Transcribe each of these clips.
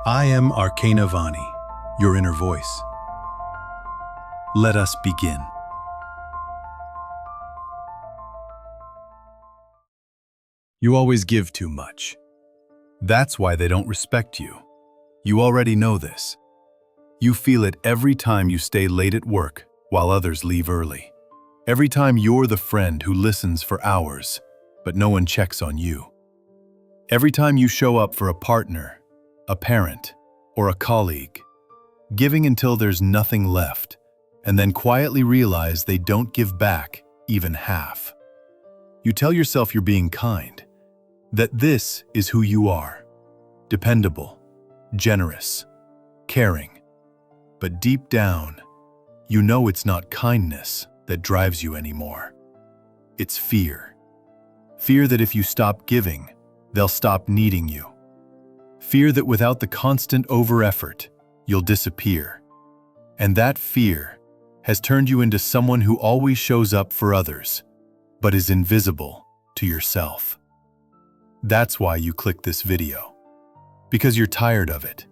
I am Arcana Vani, your inner voice. Let us begin. You always give too much. That's why they don't respect you. You already know this. You feel it every time you stay late at work while others leave early. Every time you're the friend who listens for hours, but no one checks on you. Every time you show up for a partner, a parent, or a colleague, giving until there's nothing left, and then quietly realize they don't give back even half. You tell yourself you're being kind, that this is who you are, dependable, generous, caring. But deep down, you know it's not kindness that drives you anymore. It's fear. Fear that if you stop giving, they'll stop needing you. Fear that without the constant over-effort, you'll disappear. And that fear has turned you into someone who always shows up for others, but is invisible to yourself. That's why you clicked this video. Because you're tired of it.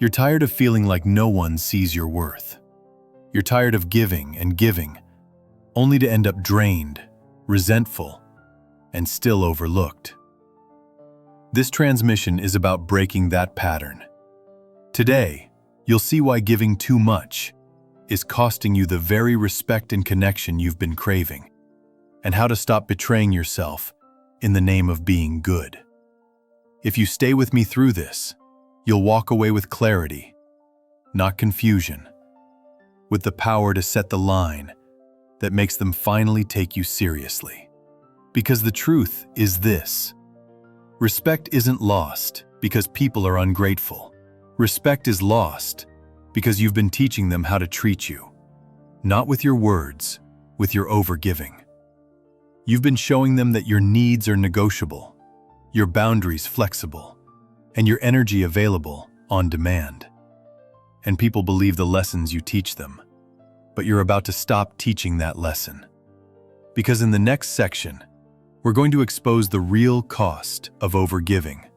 You're tired of feeling like no one sees your worth. You're tired of giving and giving, only to end up drained, resentful, and still overlooked. This transmission is about breaking that pattern. Today, you'll see why giving too much is costing you the very respect and connection you've been craving, and how to stop betraying yourself in the name of being good. If you stay with me through this, you'll walk away with clarity, not confusion, with the power to set the line that makes them finally take you seriously. Because the truth is this: respect isn't lost because people are ungrateful. Respect is lost because you've been teaching them how to treat you, not with your words, with your overgiving. You've been showing them that your needs are negotiable, your boundaries flexible, and your energy available on demand. And people believe the lessons you teach them, but you're about to stop teaching that lesson. Because in the next section, we're going to expose the real cost of overgiving,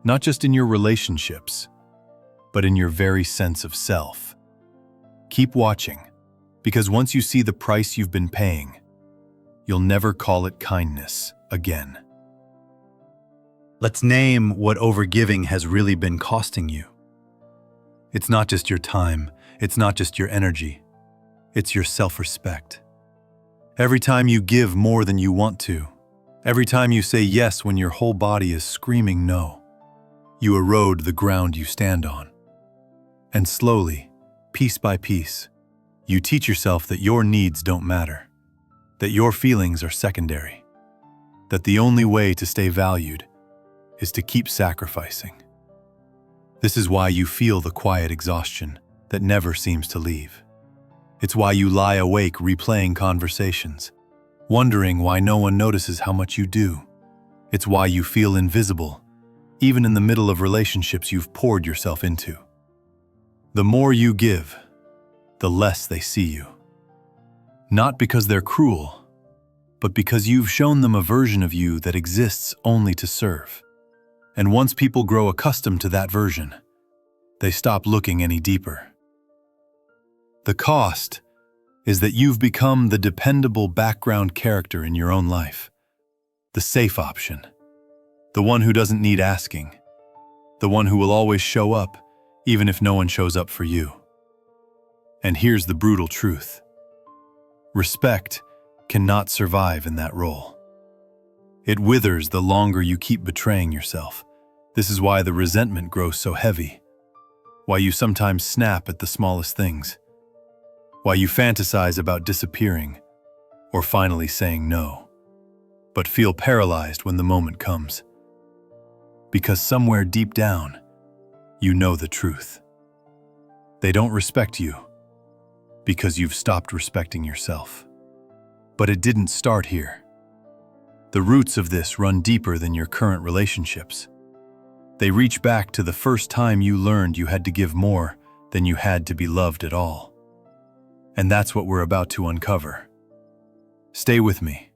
not just in your relationships, but in your very sense of self. Keep watching, because once you see the price you've been paying, you'll never call it kindness again. Let's name what overgiving has really been costing you. It's not just your time, it's not just your energy, it's your self-respect. Every time you give more than you want to, every time you say yes when your whole body is screaming no, you erode the ground you stand on. And slowly, piece by piece, you teach yourself that your needs don't matter, that your feelings are secondary, that the only way to stay valued is to keep sacrificing. This is why you feel the quiet exhaustion that never seems to leave. It's why you lie awake replaying conversations, wondering why no one notices how much you do. It's why you feel invisible, even in the middle of relationships you've poured yourself into. The more you give, the less they see you. Not because they're cruel, but because you've shown them a version of you that exists only to serve. And once people grow accustomed to that version, they stop looking any deeper. The cost is that you've become the dependable background character in your own life, the safe option, the one who doesn't need asking, the one who will always show up even if no one shows up for you. And here's the brutal truth: respect cannot survive in that role. It withers the longer you keep betraying yourself. This is why the resentment grows so heavy, why you sometimes snap at the smallest things, why you fantasize about disappearing or finally saying no, but feel paralyzed when the moment comes. Because somewhere deep down, you know the truth. They don't respect you because you've stopped respecting yourself. But it didn't start here. The roots of this run deeper than your current relationships. They reach back to the first time you learned you had to give more than you had to be loved at all. And that's what we're about to uncover. Stay with me,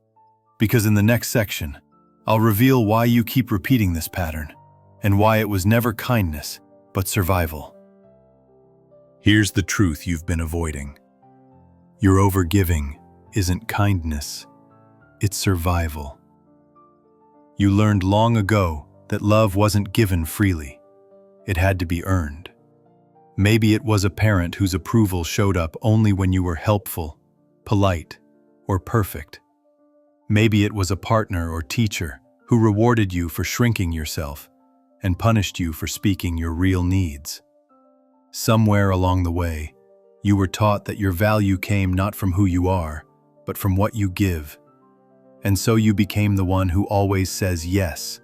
because in the next section, I'll reveal why you keep repeating this pattern, and why it was never kindness, but survival. Here's the truth you've been avoiding. Your overgiving isn't kindness, it's survival. You learned long ago that love wasn't given freely. It had to be earned. Maybe it was a parent whose approval showed up only when you were helpful, polite, or perfect. Maybe it was a partner or teacher who rewarded you for shrinking yourself and punished you for speaking your real needs. Somewhere along the way, you were taught that your value came not from who you are, but from what you give. And so you became the one who always says yes,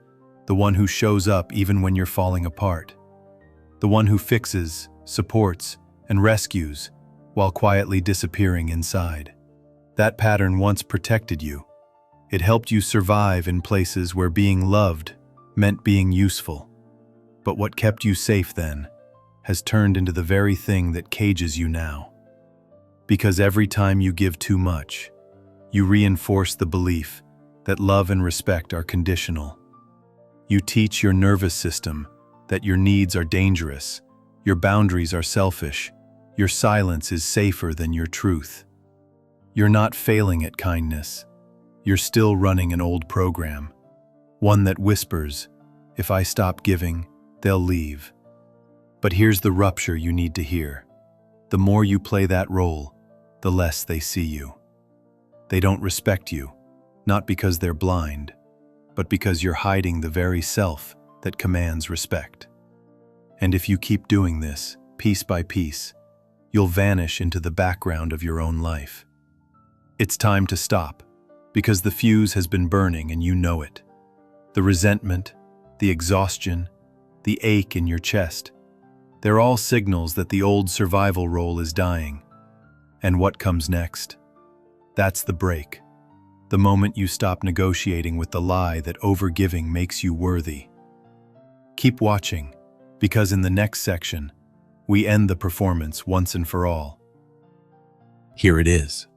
the one who shows up even when you're falling apart, the one who fixes, supports, and rescues while quietly disappearing inside. That pattern once protected you. It helped you survive in places where being loved meant being useful. But what kept you safe then has turned into the very thing that cages you now. Because every time you give too much, you reinforce the belief that love and respect are conditional. You teach your nervous system that your needs are dangerous, your boundaries are selfish, your silence is safer than your truth. You're not failing at kindness. You're still running an old program, one that whispers, if I stop giving, they'll leave. But here's the rupture you need to hear. The more you play that role, the less they see you. They don't respect you, not because they're blind, but because you're hiding the very self that commands respect. And if you keep doing this, piece by piece, you'll vanish into the background of your own life. It's time to stop, because the fuse has been burning and you know it. The resentment, the exhaustion, the ache in your chest, they're all signals that the old survival role is dying. And what comes next? That's the break. The moment you stop negotiating with the lie that overgiving makes you worthy. Keep watching, because in the next section, we end the performance once and for all. Here it is.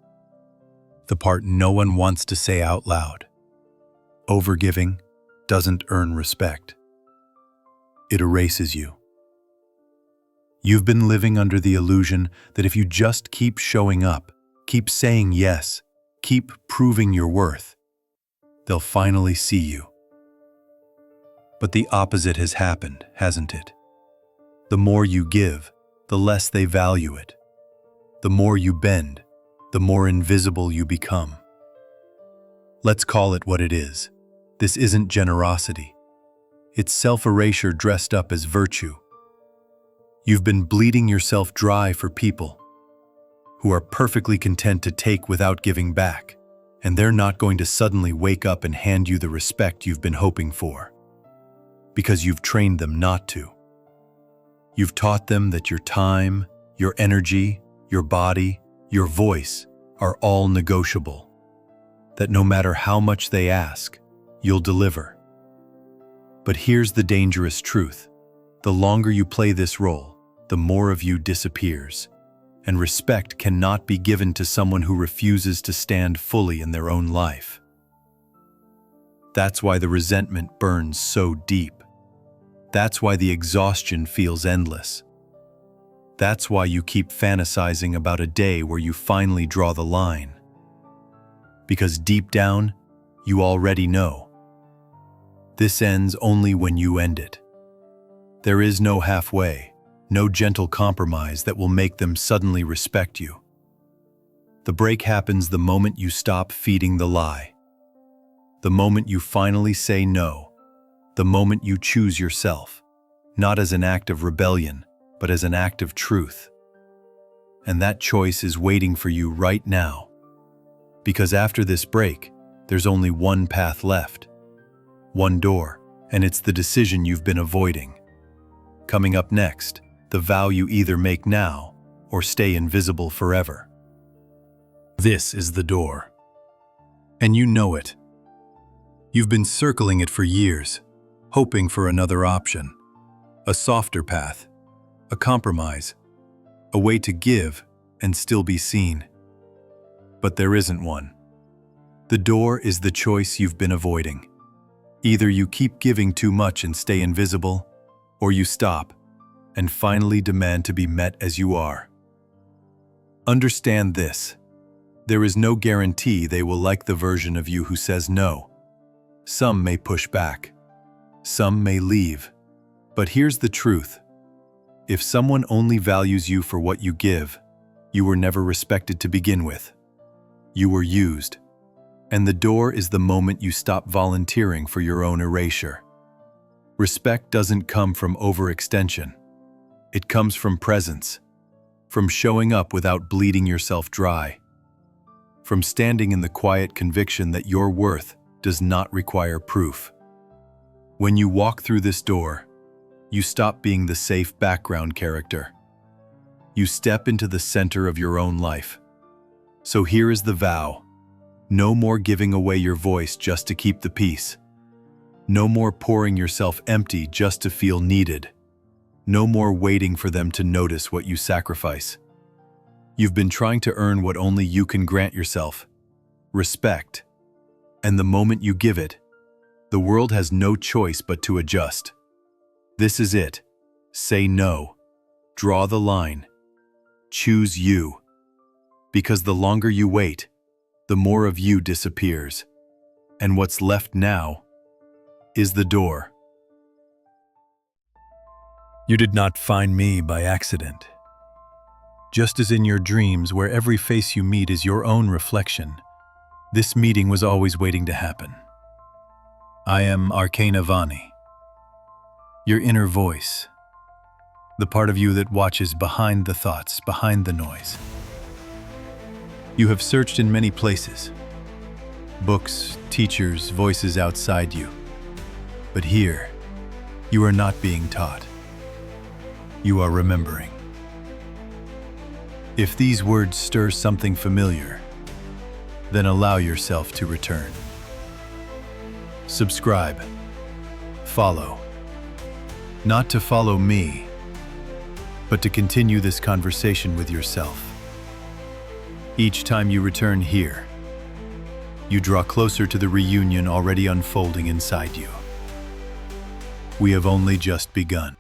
The part no one wants to say out loud. Overgiving doesn't earn respect. It erases you. You've been living under the illusion that if you just keep showing up, keep saying yes, keep proving your worth, they'll finally see you. But the opposite has happened, hasn't it? The more you give, the less they value it. The more you bend, the more invisible you become. Let's call it what it is. This isn't generosity. It's self-erasure dressed up as virtue. You've been bleeding yourself dry for people who are perfectly content to take without giving back, and they're not going to suddenly wake up and hand you the respect you've been hoping for, because you've trained them not to. You've taught them that your time, your energy, your body, your voice are all negotiable, that no matter how much they ask, you'll deliver. But here's the dangerous truth. The longer you play this role, the more of you disappears, and respect cannot be given to someone who refuses to stand fully in their own life. That's why the resentment burns so deep. That's why the exhaustion feels endless. That's why you keep fantasizing about a day where you finally draw the line. Because deep down, you already know. This ends only when you end it. There is no halfway, no gentle compromise that will make them suddenly respect you. The break happens the moment you stop feeding the lie. The moment you finally say no. The moment you choose yourself, not as an act of rebellion, but as an act of truth. And that choice is waiting for you right now. Because after this break, there's only one path left. One door, and it's the decision you've been avoiding. Coming up next, the vow you either make now or stay invisible forever. This is the door. And you know it. You've been circling it for years, hoping for another option. A softer path, a compromise, a way to give and still be seen. But there isn't one. The door is the choice you've been avoiding. Either you keep giving too much and stay invisible, or you stop, and finally demand to be met as you are. Understand this. There is no guarantee they will like the version of you who says no. Some may push back. Some may leave. But here's the truth. If someone only values you for what you give, you were never respected to begin with. You were used. And the door is the moment you stop volunteering for your own erasure. Respect doesn't come from overextension. It comes from presence, from showing up without bleeding yourself dry, from standing in the quiet conviction that your worth does not require proof. When you walk through this door, you stop being the safe background character. You step into the center of your own life. So here is the vow. No more giving away your voice just to keep the peace. No more pouring yourself empty just to feel needed. No more waiting for them to notice what you sacrifice. You've been trying to earn what only you can grant yourself: respect. And the moment you give it, the world has no choice but to adjust. This is it. Say no. Draw the line. Choose you. Because the longer you wait, the more of you disappears. And what's left now is the door. You did not find me by accident. Just as in your dreams, where every face you meet is your own reflection, this meeting was always waiting to happen. I am Arcana Vani, your inner voice, the part of you that watches behind the thoughts, behind the noise. You have searched in many places, books, teachers, voices outside you. But here, you are not being taught. You are remembering. If these words stir something familiar, then allow yourself to return. Subscribe. Follow. Not to follow me, but to continue this conversation with yourself. Each time you return here, you draw closer to the reunion already unfolding inside you. We have only just begun.